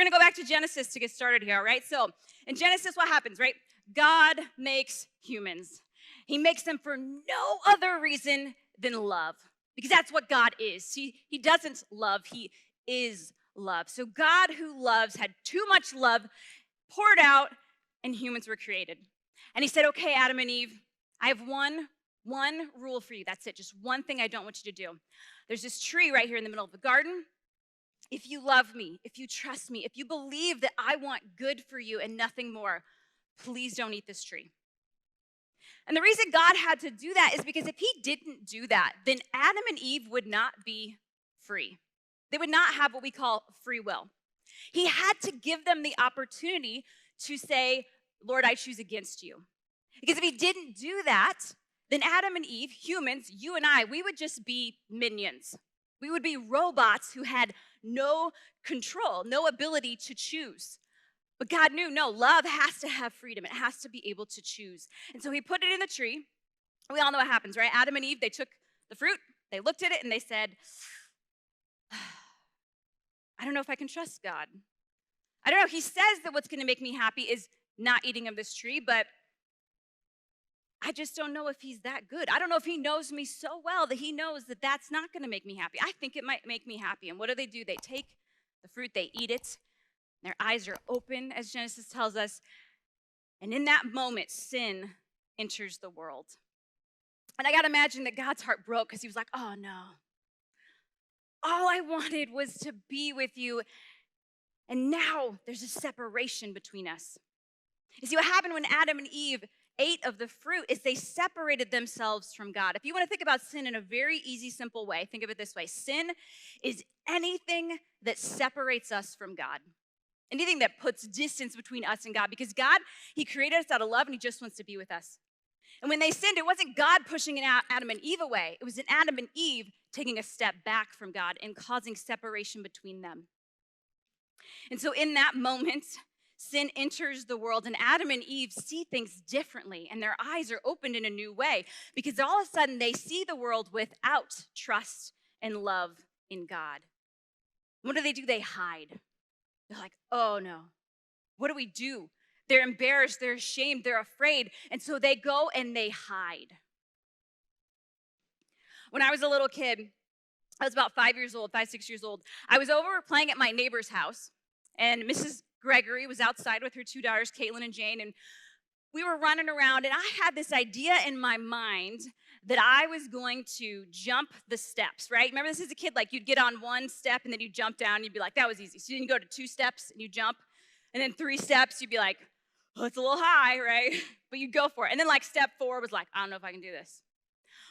we're going to go back to Genesis to get started here, all right? So in Genesis, what happens, right? God makes humans. He makes them for no other reason than love, because that's what God is. He doesn't love, he is love. So God, who loves, had too much love poured out, and humans were created. And he said, okay, Adam and Eve, I have one rule for you. That's it. Just one thing I don't want you to do. There's this tree right here in the middle of the garden. If you love me, if you trust me, if you believe that I want good for you and nothing more, please don't eat this tree. And the reason God had to do that is because if he didn't do that, then Adam and Eve would not be free. They would not have what we call free will. He had to give them the opportunity to say, Lord, I choose against you. Because if he didn't do that, then Adam and Eve, humans, you and I, we would just be minions. We would be robots who had no control, no ability to choose. But God knew, no, love has to have freedom. It has to be able to choose. And so he put it in the tree. We all know what happens, right? Adam and Eve, they took the fruit, they looked at it, and they said, I don't know if I can trust God. I don't know. He says that what's going to make me happy is not eating of this tree, but I just don't know if he's that good. I don't know if he knows me so well that he knows that that's not going to make me happy. I think it might make me happy. And what do? They take the fruit, they eat it. Their eyes are open, as Genesis tells us. And in that moment, sin enters the world. And I got to imagine that God's heart broke because he was like, oh no. All I wanted was to be with you. And now there's a separation between us. You see, what happened when Adam and Eve ate of the fruit is they separated themselves from God. If you want to think about sin in a very easy, simple way, think of it this way. Sin is anything that separates us from God. Anything that puts distance between us and God. Because God, he created us out of love and he just wants to be with us. And when they sinned, it wasn't God pushing Adam and Eve away. It was an Adam and Eve taking a step back from God and causing separation between them. And so in that moment, sin enters the world and Adam and Eve see things differently and their eyes are opened in a new way because all of a sudden they see the world without trust and love in God. What do? They hide. They're like, oh no, what do we do? They're embarrassed, they're ashamed, they're afraid. And so they go and they hide. When I was a little kid, I was about 5, 6 years old. I was over playing at my neighbor's house and Mrs. Gregory was outside with her 2 daughters, Caitlin and Jane, and we were running around and I had this idea in my mind that I was going to jump the steps, right? Remember this as a kid, like you'd get on one step and then you'd jump down and you'd be like, that was easy. So you didn't go to 2 steps and you jump, and then 3 steps, you'd be like, oh, it's a little high, right? But you'd go for it. And then like step 4 was like, I don't know if I can do this.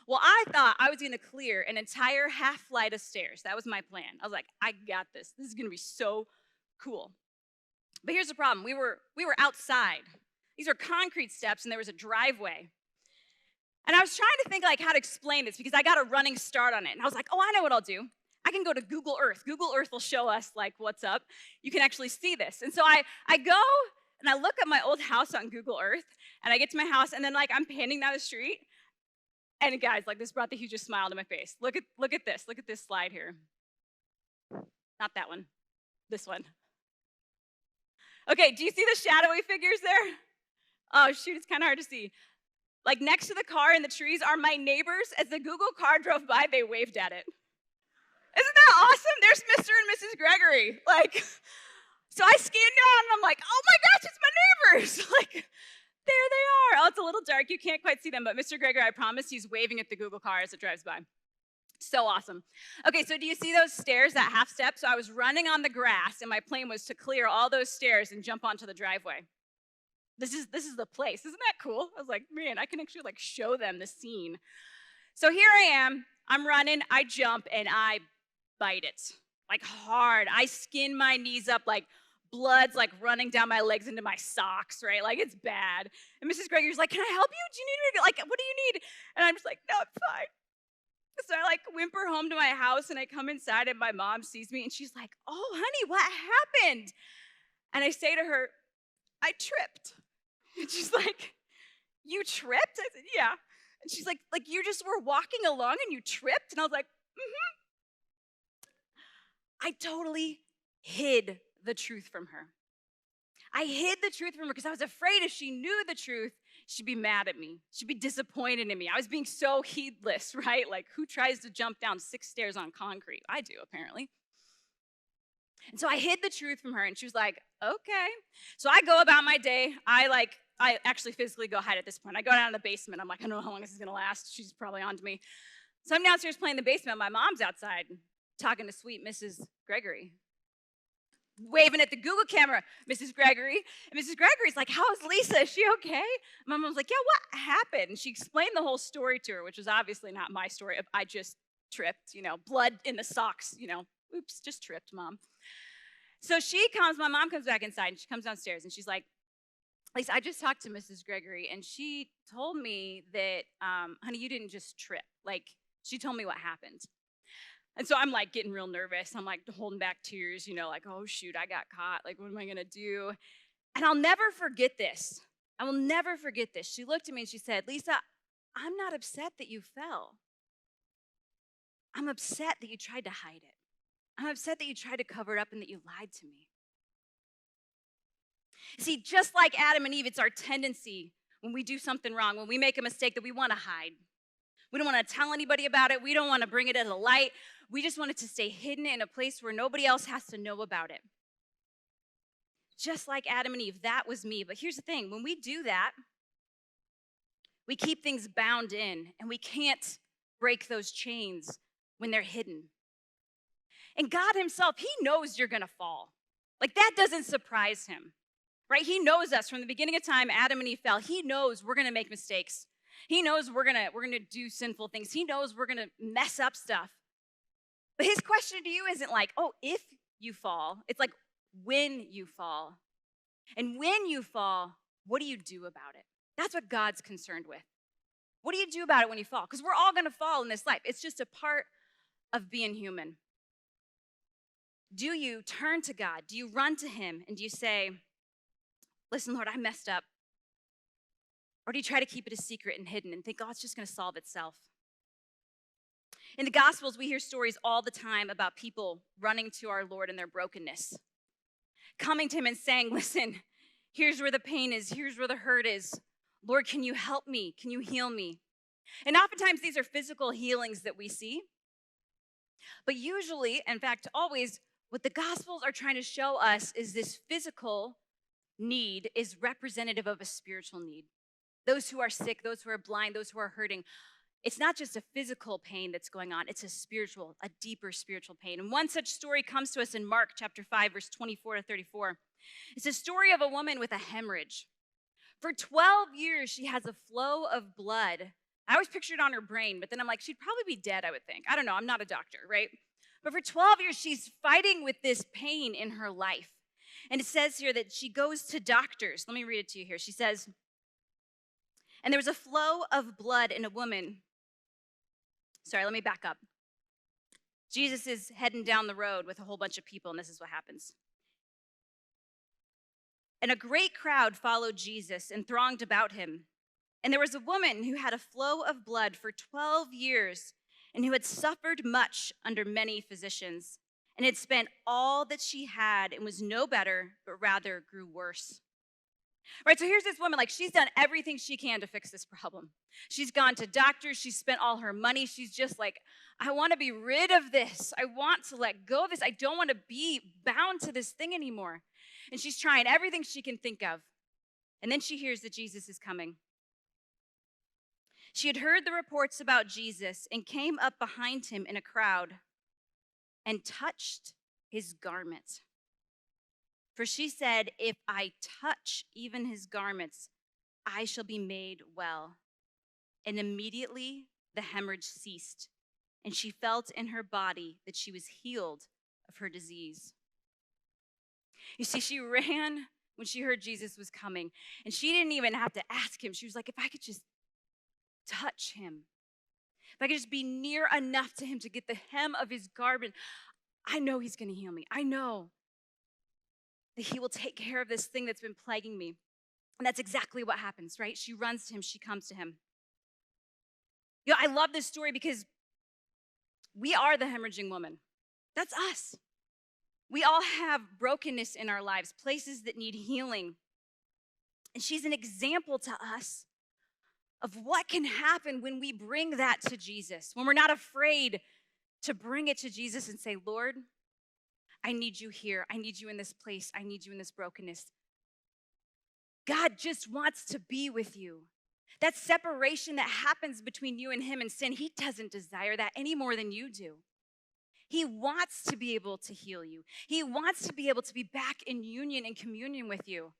Well, I thought I was gonna clear an entire half flight of stairs. That was my plan. I was like, I got this. This is gonna be so cool. But here's the problem. We were outside. These are concrete steps and there was a driveway. And I was trying to think like how to explain this because I got a running start on it. And I was like, oh, I know what I'll do. I can go to Google Earth. Google Earth will show us like what's up. You can actually see this. And so I go and I look at my old house on Google Earth and I get to my house and then like I'm panning down the street. And guys, like this brought the hugest smile to my face. Look at this. Look at this slide here. Not that one. This one. Okay, do you see the shadowy figures there? Oh shoot, it's kind of hard to see. Like next to the car in the trees are my neighbors. As the Google car drove by, they waved at it. Isn't that awesome? There's Mr. and Mrs. Gregory. Like, so I scan down and I'm like, oh my gosh, it's my neighbors. Like, there they are. Oh, it's a little dark. You can't quite see them, but Mr. Gregory, I promise, he's waving at the Google car as it drives by. So awesome. Okay, so do you see those stairs, that half step? So I was running on the grass and my plan was to clear all those stairs and jump onto the driveway. This is the place. Isn't that cool? I was like, man, I can actually like show them the scene. So here I am. I'm running. I jump and I bite it like hard. I skin my knees up, like blood's like running down my legs into my socks, right? Like it's bad. And Mrs. Gregory's like, can I help you? Do you need me? Like, what do you need? And I'm just like, no, it's fine. So I like whimper home to my house and I come inside and my mom sees me and she's like, oh, honey, what happened? And I say to her, I tripped. And she's like, you tripped? I said, yeah. And she's like you just were walking along and you tripped? And I was like, I totally hid the truth from her. I hid the truth from her because I was afraid if she knew the truth, she'd be mad at me. She'd be disappointed in me. I was being so heedless, right? Like, who tries to jump down 6 stairs on concrete? I do, apparently. And so I hid the truth from her, and she was like, okay. So I go about my day. I actually physically go hide at this point. I go down in the basement. I'm like, I don't know how long this is gonna last. She's probably on to me. So I'm downstairs playing in the basement. My mom's outside talking to sweet Mrs. Gregory, waving at the Google camera, Mrs. Gregory. And Mrs. Gregory's like, how's Lisa? Is she okay? My mom's like, yeah, what happened? And she explained the whole story to her, which was obviously not my story. I just tripped, blood in the socks, oops, just tripped, Mom. So my mom comes back inside, and she comes downstairs, and she's like, Lisa, I just talked to Mrs. Gregory, and she told me that, honey, you didn't just trip. Like, she told me what happened. And so I'm like getting real nervous. I'm like holding back tears, like, oh shoot, I got caught. Like, what am I gonna do? And I'll never forget this. I will never forget this. She looked at me and she said, Lisa, I'm not upset that you fell. I'm upset that you tried to hide it. I'm upset that you tried to cover it up and that you lied to me. See, just like Adam and Eve, it's our tendency when we do something wrong, when we make a mistake, that we want to hide. We don't want to tell anybody about it. We don't want to bring it to the light. We just want it to stay hidden in a place where nobody else has to know about it. Just like Adam and Eve, that was me. But here's the thing, when we do that, we keep things bound in, and we can't break those chains when they're hidden. And God himself, he knows you're going to fall. Like, that doesn't surprise him, right? He knows us from the beginning of time. Adam and Eve fell. He knows we're going to make mistakes. He knows we're gonna do sinful things. He knows we're gonna mess up stuff. But his question to you isn't like, oh, if you fall. It's like, when you fall. And when you fall, what do you do about it? That's what God's concerned with. What do you do about it when you fall? Because we're all gonna fall in this life. It's just a part of being human. Do you turn to God? Do you run to him? And do you say, listen, Lord, I messed up? Or do you try to keep it a secret and hidden and think, oh, it's just going to solve itself? In the Gospels, we hear stories all the time about people running to our Lord in their brokenness, coming to him and saying, listen, here's where the pain is. Here's where the hurt is. Lord, can you help me? Can you heal me? And oftentimes, these are physical healings that we see. But usually, in fact, always, what the Gospels are trying to show us is this physical need is representative of a spiritual need. Those who are sick, those who are blind, those who are hurting. It's not just a physical pain that's going on. It's a deeper spiritual pain. And one such story comes to us in Mark chapter 5, verse 24 to 34. It's a story of a woman with a hemorrhage. For 12 years, she has a flow of blood. I always pictured it on her brain, but then I'm like, she'd probably be dead, I would think. I don't know, I'm not a doctor, right? But for 12 years, she's fighting with this pain in her life. And it says here that she goes to doctors. Let me read it to you here. She says, and there was a flow of blood in a woman. Sorry, let me back up. Jesus is heading down the road with a whole bunch of people, and this is what happens. And a great crowd followed Jesus and thronged about him. And there was a woman who had a flow of blood for 12 years and who had suffered much under many physicians and had spent all that she had and was no better, but rather grew worse. Right, so here's this woman, like, she's done everything she can to fix this problem. She's gone to doctors, she's spent all her money. She's just like, I want to be rid of this. I want to let go of this. I don't want to be bound to this thing anymore. And she's trying everything she can think of. And then she hears that Jesus is coming. She had heard the reports about Jesus and came up behind him in a crowd and touched his garment. For she said, if I touch even his garments, I shall be made well. And immediately the hemorrhage ceased, and she felt in her body that she was healed of her disease. You see, she ran when she heard Jesus was coming, and she didn't even have to ask him. She was like, if I could just touch him, if I could just be near enough to him to get the hem of his garment, I know he's going to heal me. I know that he will take care of this thing that's been plaguing me. And that's exactly what happens, right? She runs to him, she comes to him. You know, I love this story because we are the hemorrhaging woman. That's us. We all have brokenness in our lives, places that need healing. And she's an example to us of what can happen when we bring that to Jesus, when we're not afraid to bring it to Jesus and say, Lord, I need you here. I need you in this place. I need you in this brokenness. God just wants to be with you. That separation that happens between you and him and sin, he doesn't desire that any more than you do. He wants to be able to heal you. He wants to be able to be back in union and communion with you.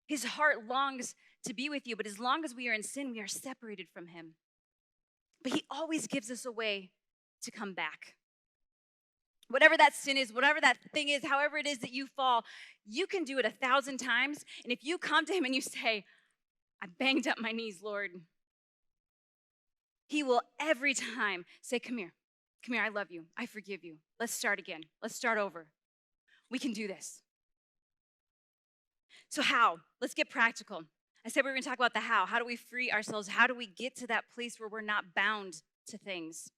His heart longs to be with you, but as long as we are in sin, we are separated from him. But he always gives us a way to come back. Whatever that sin is, whatever that thing is, however it is that you fall, you can do it 1,000 times. And if you come to him and you say, I banged up my knees, Lord, he will every time say, come here, I love you, I forgive you. Let's start again. Let's start over. We can do this. So how? Let's get practical. I said we were going to talk about the how. How do we free ourselves? How do we get to that place where we're not bound to things,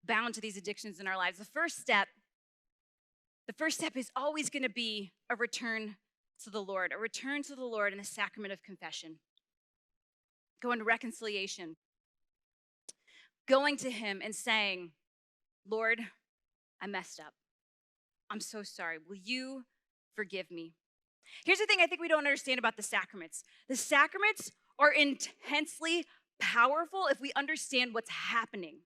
bound to these addictions in our lives? The first step is always going to be a return to the Lord in the sacrament of confession. Go into reconciliation. Going to him and saying, Lord, I messed up. I'm so sorry. Will you forgive me? Here's the thing I think we don't understand about the sacraments. The sacraments are intensely powerful if we understand what's happening.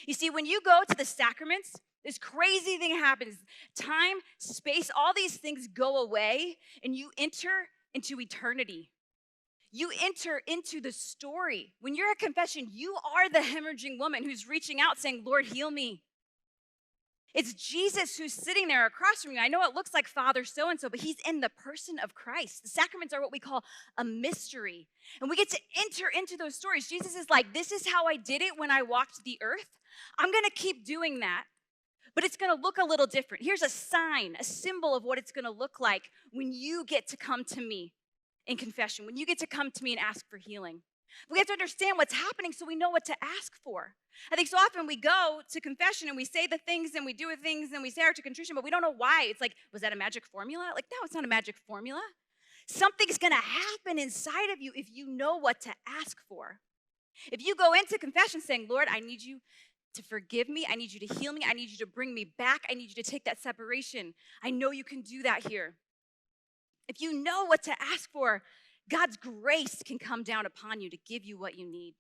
You see, when you go to the sacraments, this crazy thing happens. Time, space, all these things go away, and you enter into eternity. You enter into the story. When you're at confession, you are the hemorrhaging woman who's reaching out saying, Lord, heal me. It's Jesus who's sitting there across from you. I know it looks like Father so-and-so, but he's in the person of Christ. The sacraments are what we call a mystery. And we get to enter into those stories. Jesus is like, this is how I did it when I walked the earth. I'm going to keep doing that, but it's going to look a little different. Here's a sign, a symbol of what it's going to look like when you get to come to me in confession, when you get to come to me and ask for healing. We have to understand what's happening so we know what to ask for. I think so often we go to confession and we say the things and we do the things and we say our to contrition, but we don't know why. It's like, was that a magic formula? Like, no, it's not a magic formula. Something's going to happen inside of you if you know what to ask for. If you go into confession saying, Lord, I need you to forgive me. I need you to heal me. I need you to bring me back. I need you to take that separation. I know you can do that here. If you know what to ask for, God's grace can come down upon you to give you what you need.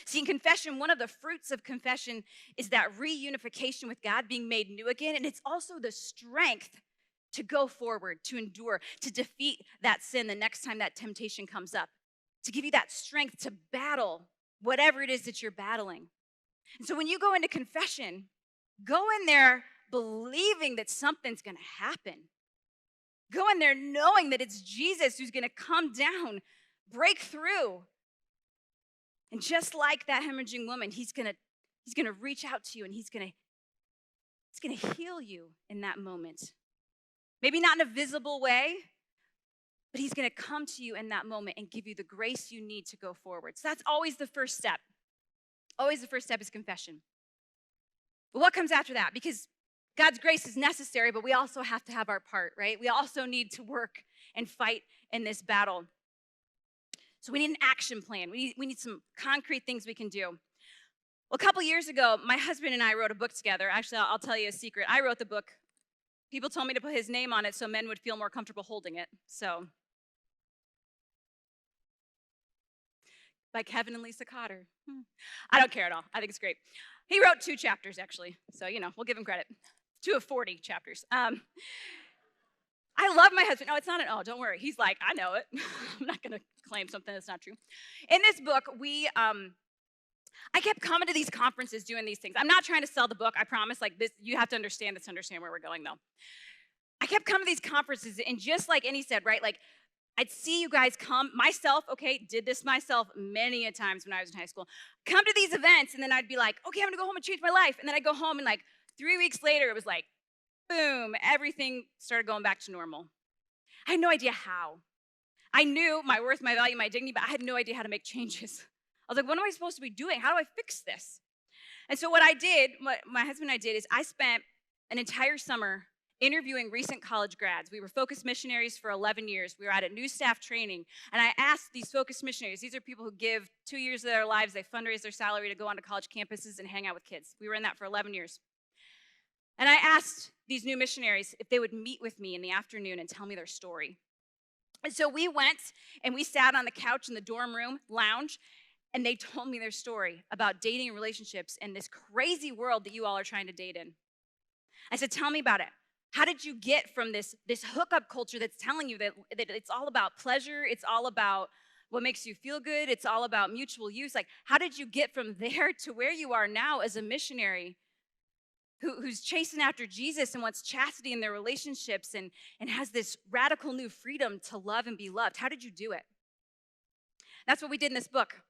See, in confession, one of the fruits of confession is that reunification with God, being made new again, and it's also the strength to go forward, to endure, to defeat that sin the next time that temptation comes up, to give you that strength to battle whatever it is that you're battling. And so when you go into confession, go in there believing that something's going to happen. Go in there knowing that it's Jesus who's going to come down, break through. And just like that hemorrhaging woman, he's going to reach out to you and he's going to heal you in that moment. Maybe not in a visible way, but he's going to come to you in that moment and give you the grace you need to go forward. So that's always the first step. Always the first step is confession. But what comes after that? Because God's grace is necessary, but we also have to have our part, right? We also need to work and fight in this battle. So we need an action plan. We need some concrete things we can do. Well, a couple years ago, my husband and I wrote a book together. Actually, I'll tell you a secret. I wrote the book. People told me to put his name on it so men would feel more comfortable holding it. So, by Kevin and Lisa Cotter. I don't care at all. I think it's great. He wrote 2 chapters, actually. So, we'll give him credit. 2 of 40 chapters. I love my husband. No, it's not don't worry. He's like, I know it. I'm not going to claim something that's not true. In this book, I kept coming to these conferences doing these things. I'm not trying to sell the book, I promise. Like this, you have to understand this to understand where we're going, though. I kept coming to these conferences, and just like Annie said, right, like, I'd see you guys come. Myself, did this myself many a times when I was in high school. Come to these events, and then I'd be like, okay, I'm going to go home and change my life. And then I'd go home, and like 3 weeks later, it was like, boom, everything started going back to normal. I had no idea how. I knew my worth, my value, my dignity, but I had no idea how to make changes. I was like, what am I supposed to be doing? How do I fix this? And so what I did, what my husband and I did, is I spent an entire summer interviewing recent college grads. We were focused missionaries for 11 years. We were at a new staff training, and I asked these focused missionaries, these are people who give 2 years of their lives, they fundraise their salary to go onto college campuses and hang out with kids. We were in that for 11 years. And I asked these new missionaries if they would meet with me in the afternoon and tell me their story. And so we went and we sat on the couch in the dorm room lounge, and they told me their story about dating and relationships in this crazy world that you all are trying to date in. I said, tell me about it. How did you get from this hookup culture that's telling you that it's all about pleasure, it's all about what makes you feel good, it's all about mutual use? Like, how did you get from there to where you are now as a missionary who's chasing after Jesus and wants chastity in their relationships and has this radical new freedom to love and be loved? How did you do it? That's what we did in this book.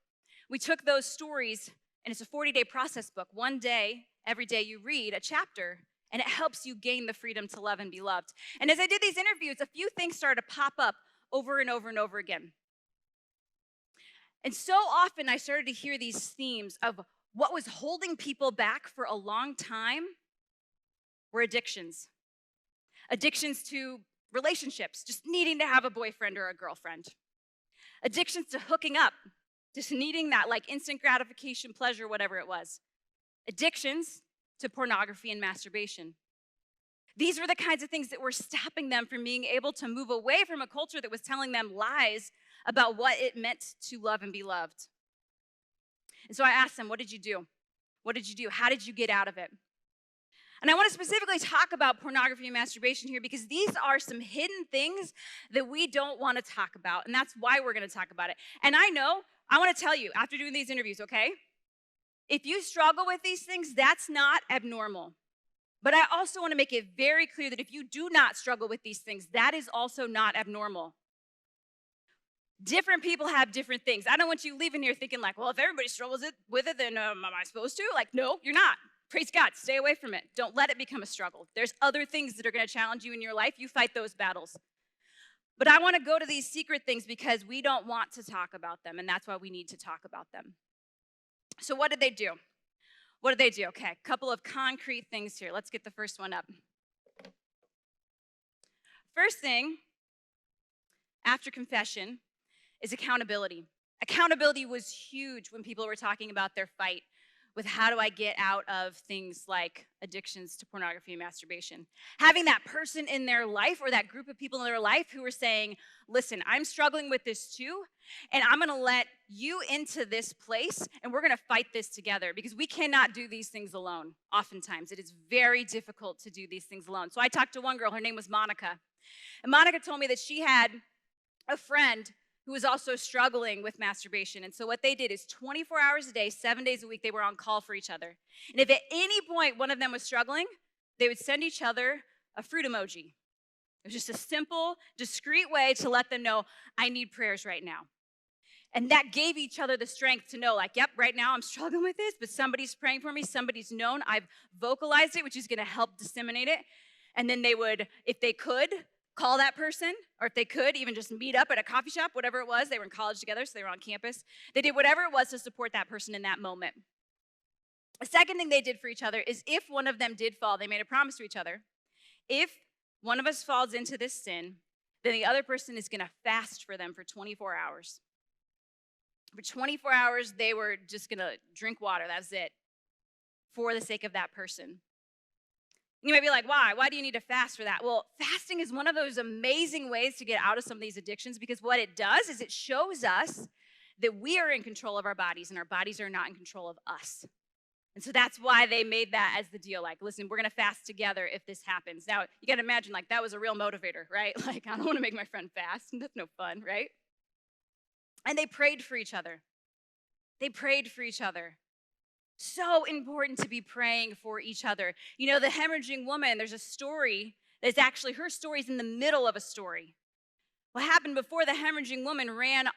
We took those stories, and it's a 40-day process book. One day, every day you read a chapter, and it helps you gain the freedom to love and be loved. And as I did these interviews, a few things started to pop up over and over and over again. And so often I started to hear these themes of what was holding people back for a long time were addictions. Addictions to relationships, just needing to have a boyfriend or a girlfriend. Addictions to hooking up, just needing that like instant gratification, pleasure, whatever it was. Addictions to pornography and masturbation. These were the kinds of things that were stopping them from being able to move away from a culture that was telling them lies about what it meant to love and be loved. And so I asked them, what did you do? What did you do? How did you get out of it? And I want to specifically talk about pornography and masturbation here because these are some hidden things that we don't want to talk about, and that's why we're going to talk about it. And I want to tell you, after doing these interviews, okay? If you struggle with these things, that's not abnormal. But I also want to make it very clear that if you do not struggle with these things, that is also not abnormal. Different people have different things. I don't want you leaving here thinking like, well, if everybody struggles with it, then am I supposed to? Like, no, you're not. Praise God, stay away from it. Don't let it become a struggle. There's other things that are going to challenge you in your life. You fight those battles. But I want to go to these secret things because we don't want to talk about them, and that's why we need to talk about them. So what did they do? What did they do? Okay, a couple of concrete things here. Let's get the first one up. First thing, after confession, is accountability. Accountability was huge when people were talking about their fight with how do I get out of things like addictions to pornography and masturbation. Having that person in their life or that group of people in their life who were saying, listen, I'm struggling with this too, and I'm gonna let you into this place, and we're gonna fight this together because we cannot do these things alone. Oftentimes, it is very difficult to do these things alone. So I talked to one girl, her name was Monica, and Monica told me that she had a friend who was also struggling with masturbation. And so what they did is 24 hours a day, 7 days a week, they were on call for each other. And if at any point one of them was struggling, they would send each other a fruit emoji. It was just a simple, discreet way to let them know, I need prayers right now. And that gave each other the strength to know, like, yep, right now I'm struggling with this, but somebody's praying for me, somebody's known, I've vocalized it, which is gonna help disseminate it. And then they would, if they could, call that person, or if they could, even just meet up at a coffee shop, whatever it was. They were in college together, so they were on campus. They did whatever it was to support that person in that moment. The second thing they did for each other is if one of them did fall, they made a promise to each other. If one of us falls into this sin, then the other person is going to fast for them for 24 hours. For 24 hours, they were just going to drink water. That's it. For the sake of that person. You might be like, why? Why do you need to fast for that? Well, fasting is one of those amazing ways to get out of some of these addictions because what it does is it shows us that we are in control of our bodies and our bodies are not in control of us. And so that's why they made that as the deal. Like, listen, we're going to fast together if this happens. Now, you got to imagine, like, that was a real motivator, right? Like, I don't want to make my friend fast. That's no fun, right? And they prayed for each other. They prayed for each other. So important to be praying for each other. You know, the hemorrhaging woman, there's a story that's actually, her story's in the middle of a story. What happened before the hemorrhaging woman ran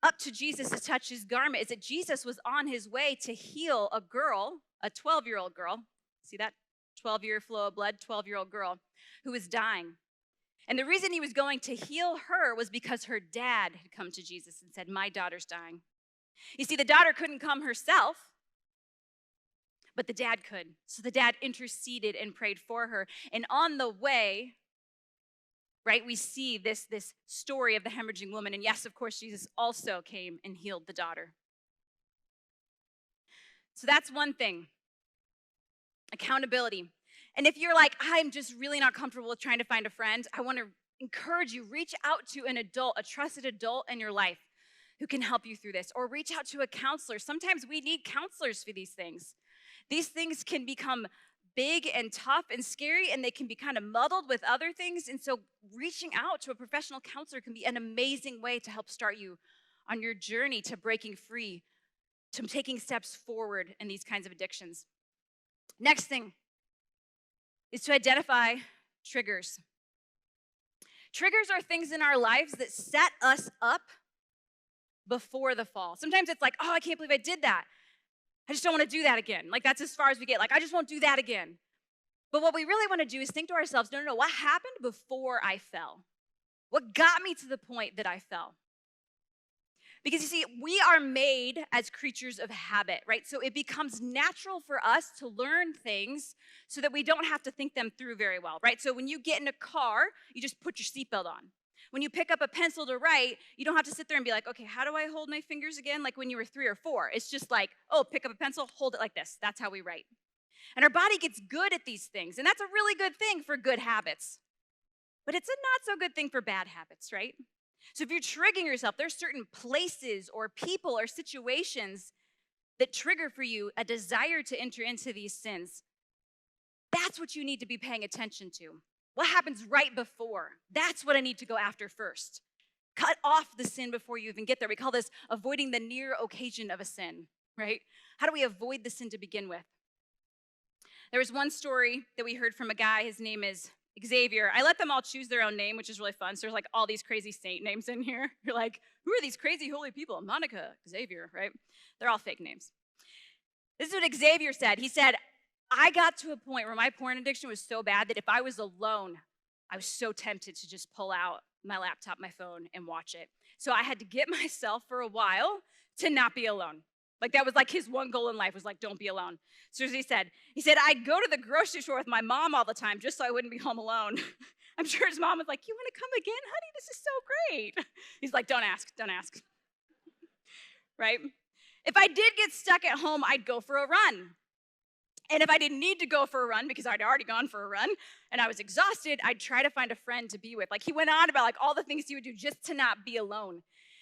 up to Jesus to touch his garment is that Jesus was on his way to heal a girl, a 12-year-old girl. See that? 12-year flow of blood, 12-year-old girl who was dying. And the reason he was going to heal her was because her dad had come to Jesus and said, my daughter's dying. You see, the daughter couldn't come herself, but the dad could. So the dad interceded and prayed for her. And on the way, right, we see this story of the hemorrhaging woman. And yes, of course, Jesus also came and healed the daughter. So that's one thing, accountability. And if you're like, I'm just really not comfortable with trying to find a friend, I want to encourage you, reach out to an adult, a trusted adult in your life who can help you through this, or reach out to a counselor. Sometimes we need counselors for these things. These things can become big and tough and scary, and they can be kind of muddled with other things. And so reaching out to a professional counselor can be an amazing way to help start you on your journey to breaking free, to taking steps forward in these kinds of addictions. Next thing is to identify triggers. Triggers are things in our lives that set us up before the fall. Sometimes it's like, oh, I can't believe I did that. I just don't want to do that again. Like, that's as far as we get. Like, I just won't do that again. But what we really want to do is think to ourselves, no, what happened before I fell? What got me to the point that I fell? Because you see, we are made as creatures of habit, right? So it becomes natural for us to learn things so that we don't have to think them through very well, right? So when you get in a car, you just put your seatbelt on. When you pick up a pencil to write, you don't have to sit there and be like, okay, how do I hold my fingers again? Like when you were 3 or 4. It's just like, oh, pick up a pencil, hold it like this. That's how we write. And our body gets good at these things. And that's a really good thing for good habits. But it's a not so good thing for bad habits, right? So if you're triggering yourself, there's certain places or people or situations that trigger for you a desire to enter into these sins. That's what you need to be paying attention to. What happens right before? That's what I need to go after first. Cut off the sin before you even get there. We call this avoiding the near occasion of a sin, right? How do we avoid the sin to begin with? There was one story that we heard from a guy. His name is Xavier. I let them all choose their own name, which is really fun. So there's like all these crazy saint names in here. You're like, who are these crazy holy people? Monica, Xavier, right? They're all fake names. This is what Xavier said. He said, I got to a point where my porn addiction was so bad that if I was alone, I was so tempted to just pull out my laptop, my phone, and watch it. So I had to get myself for a while to not be alone. Like that was like his one goal in life was like, don't be alone. So as he said, I'd go to the grocery store with my mom all the time just so I wouldn't be home alone. I'm sure his mom was like, you want to come again, honey? This is so great. He's like, don't ask. Right? If I did get stuck at home, I'd go for a run. And if I didn't need to go for a run because I'd already gone for a run and I was exhausted, I'd try to find a friend to be with. Like he went on about like all the things he would do just to not be alone.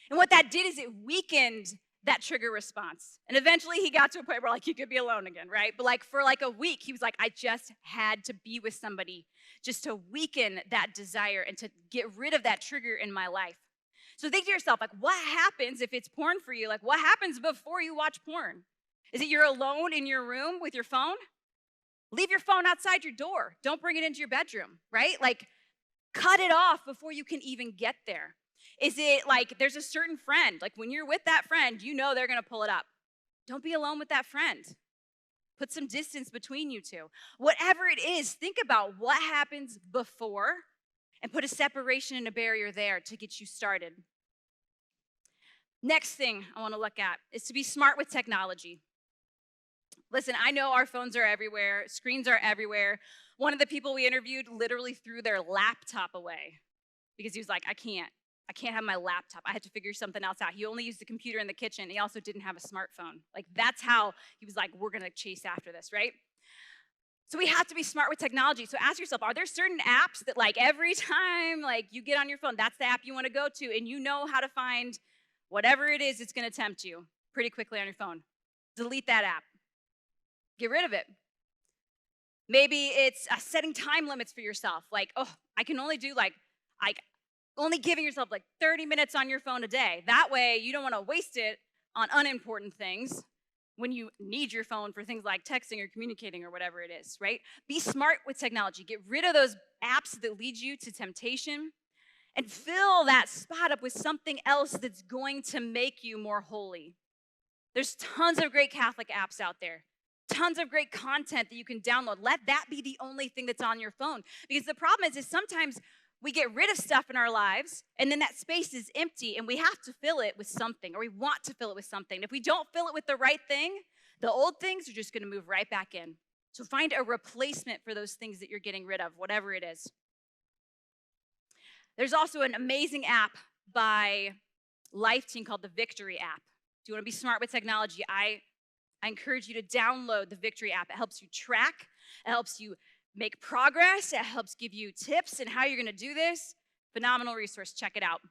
And what that did is it weakened that trigger response. And eventually he got to a point where like he could be alone again, right? But like for like a week, he was like, I just had to be with somebody just to weaken that desire and to get rid of that trigger in my life. So think to yourself, like what happens if it's porn for you? Like what happens before you watch porn? Is it you're alone in your room with your phone? Leave your phone outside your door. Don't bring it into your bedroom, right? Like cut it off before you can even get there. Is it like there's a certain friend, like when you're with that friend, you know they're going to pull it up. Don't be alone with that friend. Put some distance between you two. Whatever it is, think about what happens before and put a separation and a barrier there to get you started. Next thing I want to look at is to be smart with technology. Listen, I know our phones are everywhere. Screens are everywhere. One of the people we interviewed literally threw their laptop away because he was like, I can't have my laptop. I had to figure something else out. He only used the computer in the kitchen. He also didn't have a smartphone. Like that's how he was like, we're going to chase after this, right? So we have to be smart with technology. So ask yourself, are there certain apps that like every time like you get on your phone, that's the app you want to go to and you know how to find whatever it is that's going to tempt you pretty quickly on your phone? Delete that app. Get rid of it. Maybe it's setting time limits for yourself. Like, oh, I can only do only giving yourself like 30 minutes on your phone a day. That way you don't want to waste it on unimportant things when you need your phone for things like texting or communicating or whatever it is, right? Be smart with technology. Get rid of those apps that lead you to temptation and fill that spot up with something else that's going to make you more holy. There's tons of great Catholic apps out there. Tons of great content that you can download. Let that be the only thing that's on your phone. Because the problem is sometimes we get rid of stuff in our lives, and then that space is empty, and we have to fill it with something, or we want to fill it with something. If we don't fill it with the right thing, The old things are just going to move right back in. So find a replacement for those things that you're getting rid of, whatever it is. There's also an amazing app by Life Team called the Victory app. Do you want to be smart with technology? I encourage you to download the Victory app. It helps you track. It helps you make progress. It helps give you tips and how you're going to do this. Phenomenal resource. Check it out.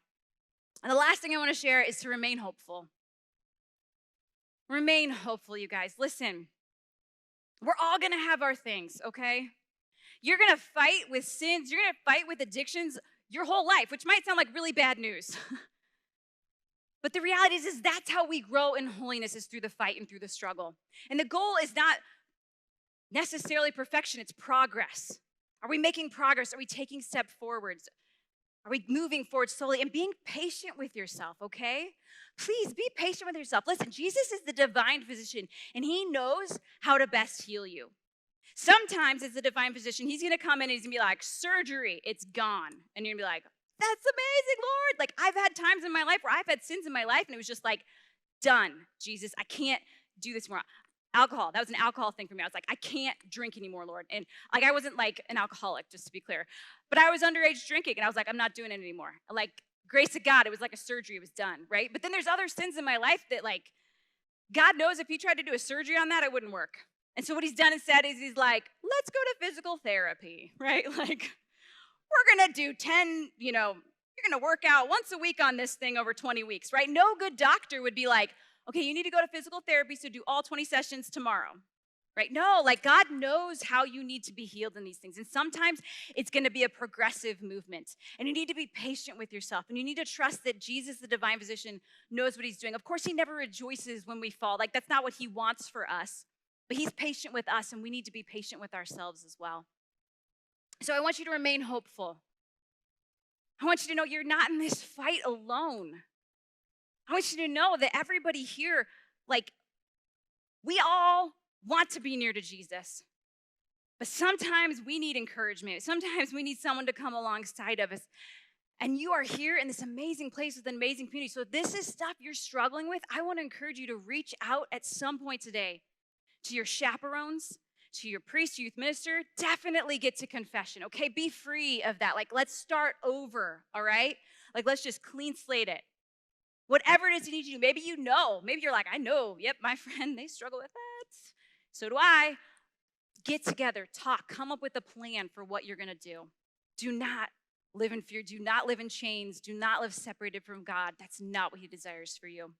And the last thing I want to share is to remain hopeful. Remain hopeful, you guys. Listen, we're all going to have our things, okay? You're going to fight with sins. You're going to fight with addictions your whole life, which might sound like really bad news. But the reality is that's how we grow in holiness, is through the fight and through the struggle. And the goal is not necessarily perfection, it's progress. Are we making progress? Are we taking step forwards? Are we moving forward slowly? And being patient with yourself, okay? Please be patient with yourself. Listen, Jesus is the divine physician, and he knows how to best heal you. Sometimes as the divine physician, he's gonna come in and he's gonna be like, surgery, it's gone. And you're gonna be like, that's amazing, Lord. Like, I've had times in my life where I've had sins in my life, and it was just like, done, Jesus, I can't do this more. Alcohol, that was an alcohol thing for me. I was like, I can't drink anymore, Lord. And like, I wasn't like an alcoholic, just to be clear. But I was underage drinking, and I was like, I'm not doing it anymore. Like, grace of God, it was like a surgery, it was done, right? But then there's other sins in my life that, like, God knows if he tried to do a surgery on that, it wouldn't work. And so what he's done instead is he's like, let's go to physical therapy, right? Like, we're gonna do 10, you're gonna work out once a week on this thing over 20 weeks, right? No good doctor would be like, okay, you need to go to physical therapy, so do all 20 sessions tomorrow, right? No, like, God knows how you need to be healed in these things. And sometimes it's gonna be a progressive movement. And you need to be patient with yourself. And you need to trust that Jesus, the divine physician, knows what he's doing. Of course, he never rejoices when we fall. Like, that's not what he wants for us. But he's patient with us, and we need to be patient with ourselves as well. So I want you to remain hopeful. I want you to know you're not in this fight alone. I want you to know that everybody here, like, we all want to be near to Jesus. But sometimes we need encouragement. Sometimes we need someone to come alongside of us. And you are here in this amazing place with an amazing community. So if this is stuff you're struggling with, I want to encourage you to reach out at some point today to your chaperones, to your priest, youth minister. Definitely get to confession, okay? Be free of that. Like, let's start over, all right? Like, let's just clean slate it. Whatever it is you need to do, maybe maybe you're like, I know, yep, my friend, they struggle with that. So do I. Get together, talk, come up with a plan for what you're gonna do. Do not live in fear, do not live in chains, do not live separated from God. That's not what he desires for you.